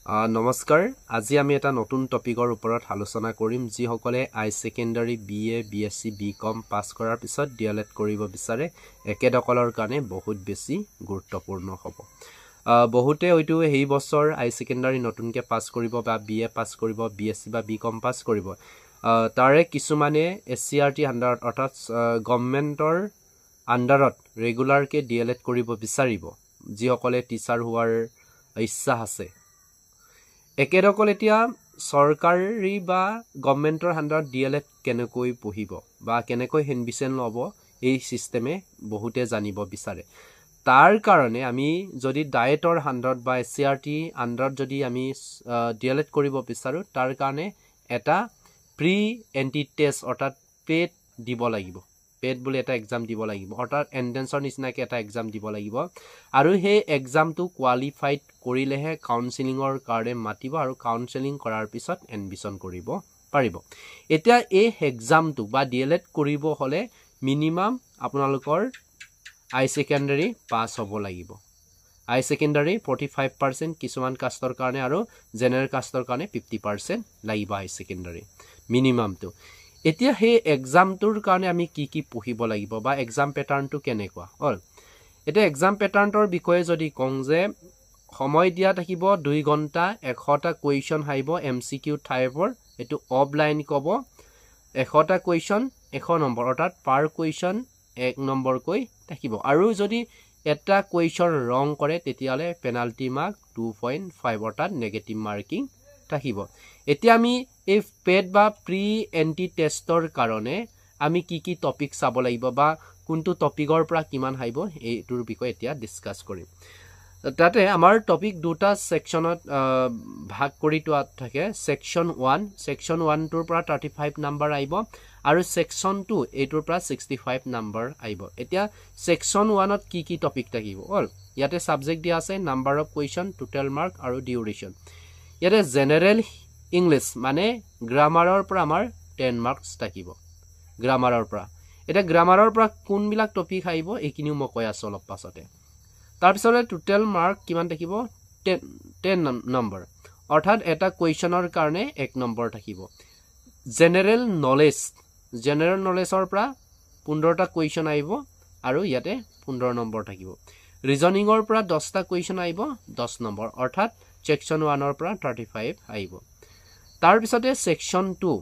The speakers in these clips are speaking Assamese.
নমস্কাৰ আজি আমি এটা নতুন টপিকৰ ওপৰত আলোচনা কৰিম যিসকলে আই secondary BA BSc BCom pass কৰাৰ পিছত ডিএলএড কৰিব বিচাৰে একেদকলৰ কাৰণে বহুত বেছি গুৰুত্বপূৰ্ণ হ'ব বহুতে হয়তো এই বছৰ আই সেকেন্ডাৰী নতুনকৈ পাস কৰিব বা বিএ পাস কৰিব বিএসসি বা বিকম পাস কৰিব তাৰে কিছুমানে এসচিআৰটি আন্ডাৰত অৰ্থাৎ গভৰ্ণমেণ্টৰ আন্ডাৰত ৰেগুলাৰকৈ ডিএলএড কৰিব বিচাৰিব যিসকলে টিচাৰ হোৱাৰ ইচ্ছা আছে একেদকল এতিয়া সৰকাৰী বা গভৰ্ণমেণ্টৰ আন্ডাৰত ডিএলএড কেনেকৈ পঢ়িব বা কেনেকৈ হেনবিচন ল'ব এই সিস্টেমে বহুতে জানিব বিচাৰে তাৰ কাৰণে আমি যদি ডায়েটৰ আন্ডাৰত বা এসচিআৰটি আন্ডাৰত যদি আমি ডিএলএড কৰিব বিচাৰো তাৰ কাৰণে এটা প্ৰি এন্ট্ৰি টেষ্ট অৰ্থাৎ পেট দিব লাগিব পেট বুলি এটা এক্সাম দিব লাগিব অৰ্থাৎ এন্ট্ৰেন্সৰ নিচিনাকৈ এটা এক্সাম দিব লাগিব আৰু সেই এক্সামটো কোৱালিফাইড কৰিলেহে কাউন্সেলিংৰ কাৰণে মাতিব আৰু কাউন্সেলিং কৰাৰ পিছত এডমিশন কৰিব পাৰিব এতিয়া এই এক্সামটো বা ডিএলএড কৰিব হলে মিনিমাম আপোনালোকৰ আই সেকেন্ডাৰী পাস হ'ব লাগিব আই সেকেন্ডাৰী 45% কিছুমান কাষ্টৰ কাৰণে আৰু জেনাৰেল কাষ্টৰ কাৰণে 50% লাগিব আই সেকেন্ডাৰী মিনিমামটো এতিয়া হে এক্সামটোৰ কাৰণে আমি কি পঢ়িব লাগিব বা এক্সাম প্যাটাৰ্নটো কেনেকুৱা হল এটা এক্সাম প্যাটাৰ্নৰ বিষয়ে যদি কওঁ যে সময় দিয়া থাকিব 2 ঘণ্টা 100টা কোৱেশ্চন আহিব এমসিকিউ টাইপৰ এটো অফলাইন কব 100টা কোৱেশ্চন 100 নম্বৰ অৰ্থাৎ পাৰ কোৱেশ্চন 1 নম্বৰ কৈ থাকিব আৰু যদি এটা কোৱেশ্চন ৰং কৰে তেতিয়ালে পেনাল্টি মাৰ্ক 2.5 অৰ্থাৎ নেগেটিভ মাৰ্কিং থাকিব এতিয়া আমি এই পেড বা প্ৰি এন্ট্ৰি টেষ্টৰ কাৰণে আমি কি টপিক চাব লাগিব বা কোনটো টপিকৰ পৰা কিমান আহিব এইটোৰ বিষয়ে এতিয়া ডিসকাস কৰিম তাতে আমাৰ টপিক দুটা সেকশনত ভাগ কৰি তোৱা থাকে সেকশন 1 টোৰ পৰা 35 নম্বৰ আহিব আৰু সেকশন 2 এইটোৰ পৰা 65 নম্বৰ আহিব এতিয়া সেকশন 1ত কি টপিক থাকিব অল ইয়াতে সাবজেক্ট দিয়া আছে number of question total mark আৰু ডিউৰেচন ইয়াতে জেনাৰেল ইংলিশ মানে গ্ৰামাৰৰ পৰা আমাৰ 10 মাৰ্কস থাকিব গ্ৰামাৰৰ পৰা এটা গ্ৰামাৰৰ পৰা কোনবিলাক টপিক আহিব এইকিনিও মই কৈ আছো অলপ পাছতে তাৰ পিছতে টোটাল মাৰ্ক কিমান থাকিব 10 নম্বৰ অৰ্থাৎ এটা কোৱেশ্চনৰ কাৰণে 1 নম্বৰ থাকিব জেনাৰেল নলেজৰ পৰা 15টা কোৱেশ্চন আহিব আৰু ইয়াতে 15 নম্বৰ থাকিব ৰিজনিংৰ পৰা 10টা কোৱেশ্চন আহিব 10 নম্বৰ অৰ্থাৎ সেকশন 1ৰ পৰা 35 আহিব তাৰ পিছতে সেকশন 2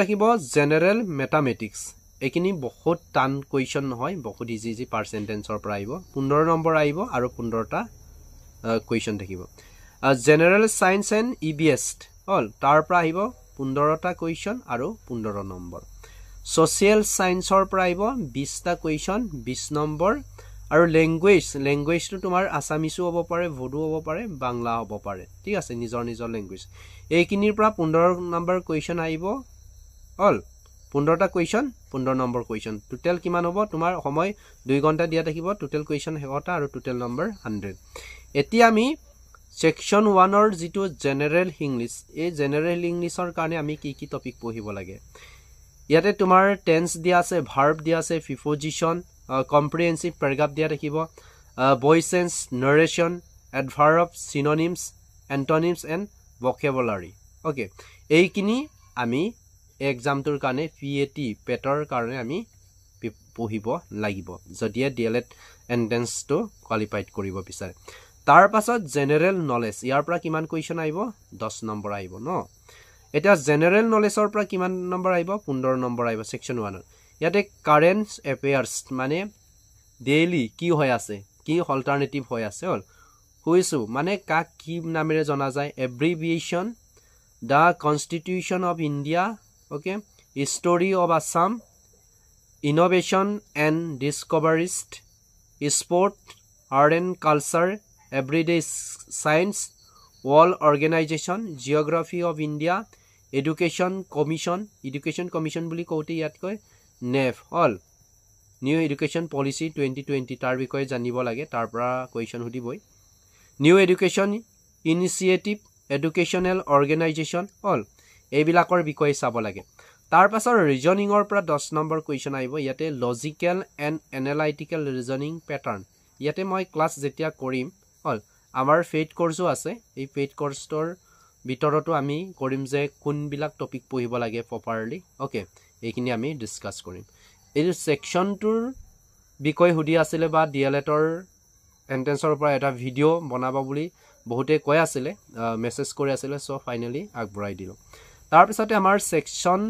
থাকিব জেনাৰেল ম্যাথমেটিক্স একিনি বহুত টান কোৱেশ্চন নহয় বহুত ইজি পাৰ্চেন্টেজৰ পৰা আহিব 15 নম্বৰ আহিব আৰু 15টা কোৱেশ্চন থাকিব জেনাৰেল সায়েন্স এণ্ড ইবিএছ হল তাৰ পৰা আহিব 15টা কোৱেশ্চন আৰু 15 নম্বৰ সোশিয়েল সায়েন্সৰ পৰা আহিব 20টা কোৱেশ্চন 20 নম্বৰ আৰু ল্যাঙ্গুৱেজটো তোমাৰ আসামিসও হ'ব পাৰে ভোডু হ'ব পাৰে বাংলা হ'ব পাৰে ঠিক আছে নিজৰ ল্যাঙ্গুৱেজ এইকিনিৰ পৰা 15 নম্বৰ কোৱেশ্চন আহিব অল 15টা কোৱেশ্চন 15 নম্বৰ কোৱেশ্চন টোটাল কিমান হ'ব তোমাৰ সময় 2 ঘণ্টা দিয়া থাকিব টোটাল কোৱেশ্চন 100টা আৰু টোটাল নম্বৰ 100 এতিয়া আমি সেকশন 1ৰ যেটো জেনাৰেল ইংলিশ এই জেনাৰেল ইংলিশৰ কাৰণে আমি কি টপিক পঢ়িব লাগে ইয়াতে তোমাৰ টেন্স দিয়া আছে ভাৰ্ব দিয়া আছে প্ৰিপজিশন comprehensive paragraph দিয়া থাকিব voice sense narration adverb synonyms antonyms and vocabulary okay এইকিনি আমি এক্সামটোৰ কাৰণে PAT পেটৰ কাৰণে আমি পঢ়িব লাগিব যদি ডিএলএড এন্ট্ৰেন্সটো কোৱালিফাইড কৰিব বিচাৰে তাৰ পাছত জেনাৰেল নলেজ ইয়াৰ পৰা কিমান কোৱেশ্চন আহিব 10 নম্বৰ আহিব ন এটা জেনাৰেল নলেজৰ পৰা কিমান নম্বৰ আহিব 15 নম্বৰ আহিব সেকশন 1ত ইয়াতে কারেন্ট এফেয়ার্স মানে ডেইলি কি হৈ আছে কি অল্টারনেটিভ হৈ আছে হল হুইসু মানে কাক কি নামেৰে জনা যায় abbreviation the constitution of India okay history of Assam innovation and discoveries sport art and culture everyday science world organization geography of India education commission বুলি কওঁতে ইয়াত কয় NEP or new education policy 2020 তাৰ বিষয়ে জানিব লাগে তাৰ পৰা কোৱেশ্চন সুধিবই new education initiative educational organization or এইবিলাকৰ বিষয়ে চাব লাগে তাৰ পাছৰ ৰিজনিংৰ পৰা 10 নম্বৰ কোৱেশ্চন আহিব ইয়াতে লজিক্যাল এণ্ড এনালাইটিক্যাল ৰিজনিং প্যাটাৰ্ন ইয়াতে মই ক্লাস যেতিয়া কৰিম হল আমাৰ পেইড কোৰ্সও আছে এই পেইড কোৰ্সৰ ভিতৰতো আমি কৰিম যে কোনবিলাক টপিক পঢ়িব লাগে প্ৰপাৰলি ওকে এইখিনি আমি ডিসকাস কৰিম এই সেকশনটোৰ বিষয় হুদি আছিলে বা ডিএলএটৰ এন্ট্ৰেন্সৰ পৰা এটা ভিডিও বনাবা বুলি বহুতে কৈ আছিলে মেসেজ কৰি আছিলে সো ফাইনালি আগবঢ়াই দিলো তাৰ পিছতে আমাৰ সেকশন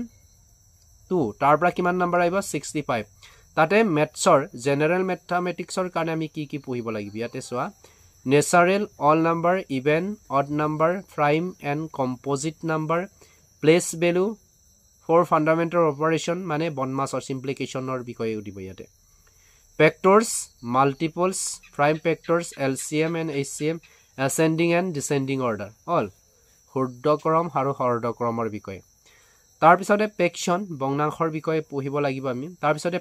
2 তাৰ পৰা কিমান নম্বৰ আইবা 65 তাতে ম্যাথছৰ জেনাৰেল ম্যাথমেটিক্সৰ কাৰণে আমি কি পঢ়িব লাগিব ইয়াতে সোৱা natural all number even odd number prime and composite number place value for fundamental operation মানে বনমাছৰ simplificationৰ বিষয়ে উদিব ইয়াতে factors multiples prime factors LCM and HCM ascending and descending order all ঊৰ্ধ্বক্ৰম আৰু হৰ্ধক্ৰমৰ বিষয়ে তাৰ পিছতে ফ্ৰেকশন ভগ্নাংশৰ বিষয়ে পঢ়িব লাগিব আমি তাৰ পিছতে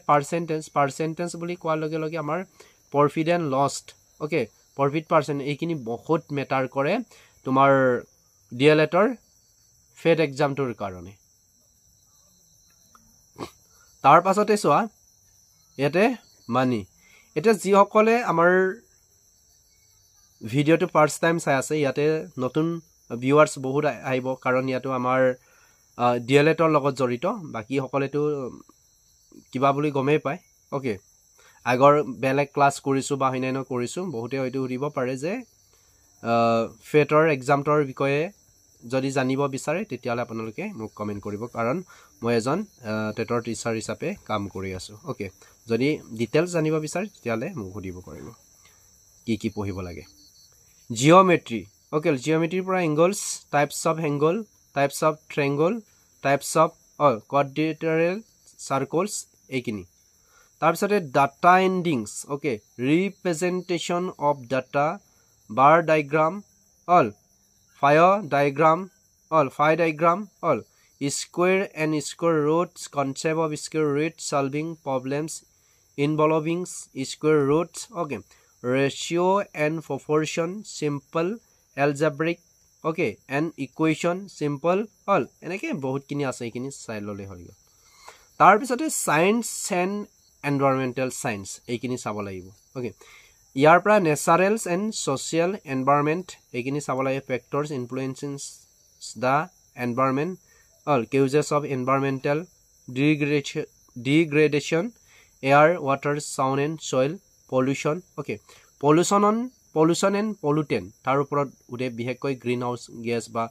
পাৰ্চেন্টেজ বুলি কোৱাৰ লগে লগে আমাৰ profit and lost okay profit percent এইখিনি বহুত মেটাৰ কৰে তোমাৰ ডিএলএটৰ ফেড এক্সামটোৰ কাৰণে তাৰ পাছতে সোৱা ইয়াতে মানি এটা যি সকলে আমাৰ ভিডিওটো ফাৰ্স্ট টাইম চাই আছে ইয়াতে নতুন ভিউয়াৰ্স বহুত আহিব কাৰণ ইয়াতো আমাৰ ডিএলএটৰ লগত জড়িত বাকি সকলেতো কিবা বুলি গমেই পায় ওকে আগৰ বেলেগ ক্লাস কৰিছো বা হিনাইনো কৰিছো বহুতে হয়তো উৰিব পাৰে যে ফেটৰ এক্সামটোৰ বিষয়ে যদি জানিব বিচাৰে তেতিয়ালে আপোনালোকে মোক কমেন্ট কৰিব কাৰণ মই এজন টেটৰ টিচাৰ হিচাপে কাম কৰি আছো ওকে যদি ডিটেইলছ জানিব বিচাৰে তেতিয়ালে মোক সুধিব পাৰিব কি পঢ়িব লাগে জিওমেট্ৰি ওকে জিওমেট্ৰিৰ পৰা angles types of angle types of triangle types of quadrilateral circles এইখিনি তাৰ পিছতে data handlings okay representation of data bar diagram or fire diagram or pie diagram or square and square roots concept of square root solving problems involving square roots okay ratio and proportion simple algebraic okay and equation simple all এনেকে বহুত কিনি আছে কিনি চাই ললে হৈ গল তাৰ পিছতে সায়েন্স এন্ড এনভায়ৰনমেন্টাল সায়েন্স এইখিনি চাব লাগিব ওকে ইয়াৰ পৰা ন্যাচাৰেলছ এন্ড সোশিয়াল এনভায়ৰনমেন্ট এইখিনি চাব লাগে factors influencing the environment all causes of environmental degradation air water sound and soil pollution okay pollution and pollutant tar uporot ude bihekoi greenhouse gas ba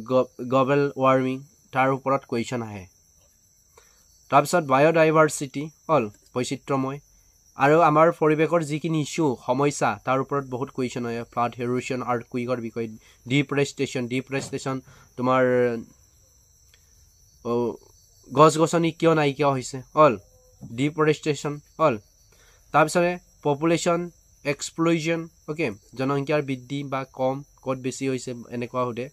global warming tar uporot question ahe tar pisot biodiversity all বৈচিত্ৰ্যময় আৰু আমাৰ পৰিবেশৰ যিখিনি ইস্যু সমস্যা তাৰ ওপৰত বহুত কোৱেশ্চন হয় ফ্লাড এৰোশন আৰ্থকুইকৰ বিষয় ডিফৰেষ্টেশন তোমাৰ গছ গছনি কিয় নাইকিয়া হৈছে অল ডিফৰেষ্টেশন অল তাৰ পিছতে পপুলেশন এক্সপ্লোজন ওকে জনসংখ্যাৰ বৃদ্ধি বা কম কত বেছি হৈছে এনেকুৱা হতে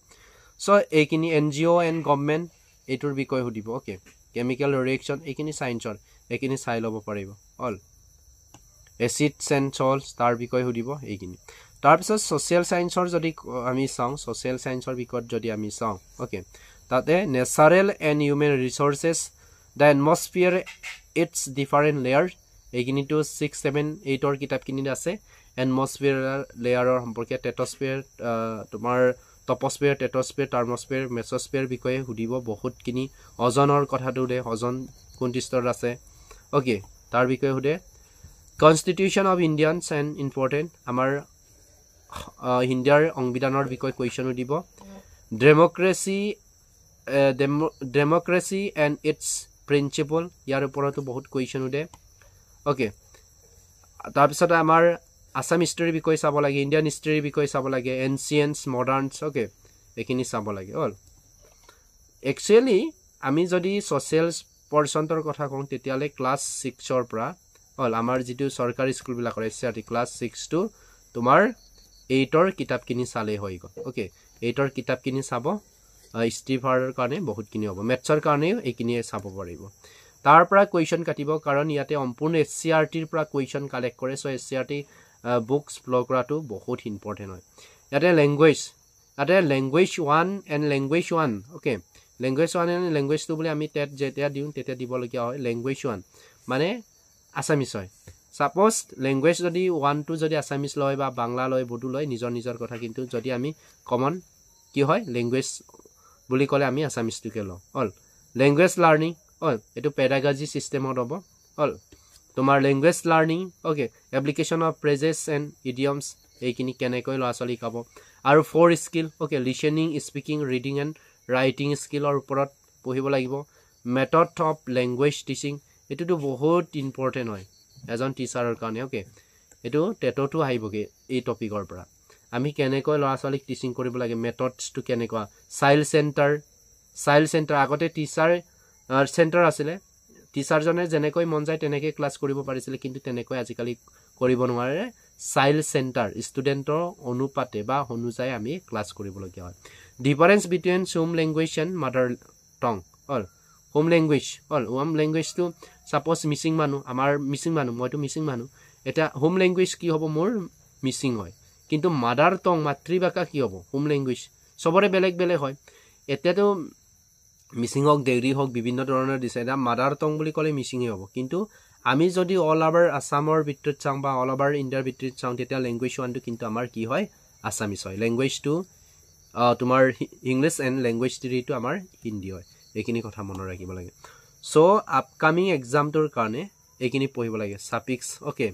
সো এইখিনি এনজিও এন্ড গভৰ্নমেন্ট এটোৰ বিষয় হদিব ওকে কেমিক্যাল ৰিঅ্যাকশন এইখিনি সায়েন্সৰ এইখিনি চাই লব পাৰিব অল এসিডস এন্ড সল্টস তাৰ বিষয় হদিব এইখিনি তাৰ পিছত সোশিয়াল সায়েন্সৰ যদি আমি চাও সোশিয়াল সায়েন্সৰ বিষয়ত যদি আমি চাও ওকে তাতে natural and human resources the atmosphere its different layers এইখিনি তো 6 7 8 অৰ কিতাপ কিনি আছে atmosphere লেয়াৰৰ সম্পৰ্কে টেটস্ফিয়াৰ তোমাৰ টপস্ফিয়াৰ টেটস্ফিয়াৰ থাৰ্মস্ফিয়াৰ মেসোস্ফিয়াৰ বিষয়ে হুদিব বহুত কিনি ওজনৰ কথাটো দে ওজন কোন স্তৰত আছে ওকে তাৰ বিষয়ে হুদে constitution of Indians and important আমাৰ ইণ্ডিয়াৰ সংবিধানৰ বিষয়ে কোৱেশ্চন দিব democracy and its principle ইয়াৰ ওপৰতো বহুত কোৱেশ্চন উদে ওকে তাৰ পিছত আমাৰ আসাম হিষ্টৰী বিষয় চাব লাগে ইণ্ডিয়ান হিষ্টৰী বিষয় চাব লাগে এনসিয়েন্টস মডাৰ্নস ওকে এইখিনি চাব লাগে অল একচুয়ালি আমি যদি সোশিয়াল পৰ্চন্টৰ কথা কওঁ তেতিয়ালে ক্লাস 6 ৰ পৰা অল আমাৰ যেটো সৰকাৰি স্কুল বিলাকৰ এসআৰটি ক্লাস 6 টু তোমাৰ 8 ৰ কিতাপ কিনি চালে হৈ গল ওকে 8 ৰ কিতাপ কিনি চাব স্টিফাৰৰ কাৰণে বহুত কিনি হ'ব মেথছৰ কাৰণে এইখিনি চাব পাৰিব তাৰ পৰা কোৱেশ্চন কাটিব কাৰণ ইয়াতে সম্পূৰ্ণ এসআৰটিৰ পৰা কোৱেশ্চন কালেক্ট কৰে সো এসআৰটি বুকস ফ্লো কৰাটো বহুত ইম্পৰ্টেন্ট হয় ইয়াতে language 1 and language 1 okay language 1 and language 2 বুলি আমি টেট যেতিয়া দিও তেতিয়া দিব লগিয়া হয় ল্যাঙ্গুৱেজ 1 মানে আসামিস হয় সাপোজ ল্যাঙ্গুৱেজ যদি 1 2 যদি আসামিজ লয় বা বাংলা লয় বড়ো লয় নিজৰ কথা কিন্তু যদি আমি কমন কি হয় ল্যাঙ্গুৱেজ বুলি ক'লে আমি আসামিজটোকে লওঁ অল ল্যাঙ্গুৱেজ লাৰ্নিং অল এটো পেডাগজি সিস্টেমত হ'ব অল তোমাৰ language learning okay application of phrases and idioms এইখিনি কেনেকৈ ল'ৰা ছোৱালী শিকাব আৰু 4 skill okay listening speaking reading and writing স্কিলৰ ওপৰত পঢ়িব লাগিব মেথড অফ ল্যাঙ্গুৱেজ টিচিং এটোটো বহুত ইম্পৰ্টেন্ট হয় এজন টিচাৰৰ কাৰণে ওকে এটো টেটটো আহিবগে এই টপিকৰ পৰা আমি কেনেকৈ ল'ৰা ছোৱালীক টিচিং কৰিব লাগে মেথডছটো কেনেকুৱা চাইল্ড চেণ্টাৰ আগতে টিচাৰ চেণ্টাৰ আছিল টিচাৰজনে যেনেকৈ মন যায় তেনেকৈ ক্লাছ কৰিব পাৰিছিল কিন্তু তেনেকৈ আজিকালি কৰিব নোৱাৰে চাইল্ড চেণ্টাৰ ষ্টুডেণ্টৰ অনুপাতে বা অনুযায়ী আমি ক্লাছ কৰিবলগীয়া হয় difference between home language and mother tongue all home language to suppose Mising মানুহ আমাৰ মিসিং মানুহ মইতো মিসিং মানুহ এটা হোম ল্যাঙ্গুৱেজ কি হ'ব মোৰ মিসিং হয় কিন্তু মাদাৰ টং মাতৃভাষা কি হ'ব হোম ল্যাঙ্গুৱেজ সবৰে বেলেগ বেলেগ হয় এতিয়াতো মিসিং হক ডিগ্ৰী হক বিভিন্ন ধৰণৰ দিছে এটা মাদাৰ টং বুলি ক'লে মিসিংই হ'ব কিন্তু আমি যদি অল ওভাৰ আসামৰ ভিতৰত চাওঁ বা অল ওভাৰ ইণ্ডিয়াৰ ভিতৰত চাওঁ তেতিয়া ল্যাঙ্গুৱেজ 1 টো কিন্তু আমাৰ কি হয় আসামিজ হয় ল্যাঙ্গুৱেজ 2 তোমাৰ ইংলিছ এণ্ড ল্যাঙ্গুৱেজ 3 টো আমাৰ হিন্দী হয় এইখিনি কথা মনত ৰাখিব লাগে সো আপকামিং এক্সামটোৰ কাৰণে এইখিনি পঢ়িব লাগে সাফিক্স ওকে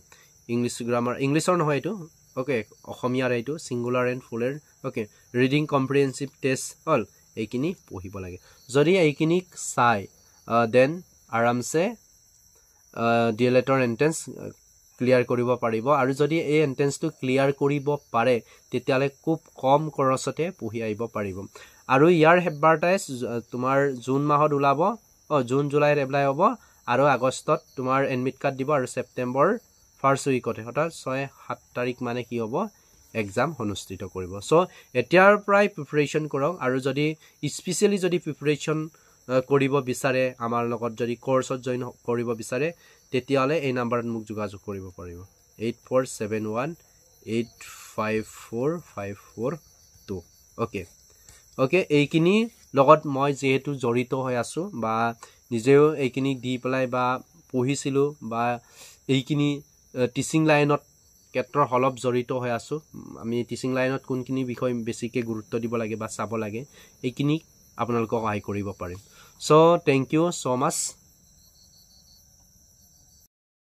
ইংলিছ গ্ৰামাৰ ইংলিছৰ নহয় এটো ওকে অসমীয়াৰ এইটো সিঙ্গুলাৰ এণ্ড ফুলাৰ ওকে ৰিডিং কম্প্ৰিহেনসিভ টেষ্ট অল এইখিনি পঢ়িব লাগে যদি এইখিনি চাই দেন আৰামছে ডিএলএডৰ এন্ট্ৰেন্স ক্লিয়াৰ কৰিব পাৰিব আৰু যদি এই এন্ট্ৰেন্সটো ক্লিয়াৰ কৰিব পাৰে তেতিয়ালে খুব কম খৰচতে পঢ়ি আহিব পাৰিব আৰু ইয়াৰ হেডভাৰটাইজ তোমাৰ জুন মাহত ওলাব জুন জুলাইত এপ্লাই হ'ব আৰু আগষ্টত তোমাৰ এডমিট কাৰ্ড দিব আৰু সেপ্টেম্বৰ ফাৰ্স্ট উইকতে অৰ্থাৎ 6-7 তাৰিখ মানে কি হ'ব এক্সাম অনুষ্ঠিত কৰিব সো এতিয়াৰ পৰাই প্ৰিপাৰেচন কৰক আৰু যদি স্পেশালি যদি প্ৰিপাৰেচন কৰিব বিচাৰে আমাৰ লগত যদি কোৰ্সত জয়েন কৰিব বিচাৰে তেতিয়ালে এই নম্বৰত মোক যোগাযোগ কৰিব পাৰিব 8471854542 ওকে এইখিনি লগত মই যেহেতু জড়িত হৈ আছো বা নিজেও এইখিনি দি পেলাই বা পঢ়িছিলো বা এইখিনি টিচিং লাইনত ক্ষেত্ৰৰ হলপ জড়িত হৈ আছো আমি টিচিং লাইনত কোনখিনি বিষয় বেছিকে গুৰুত্ব দিব লাগে বা চাব লাগে এইখিনি আপোনালোকক সহায় কৰিব পাৰিম সো থ্যাংক ইউ সো মাচ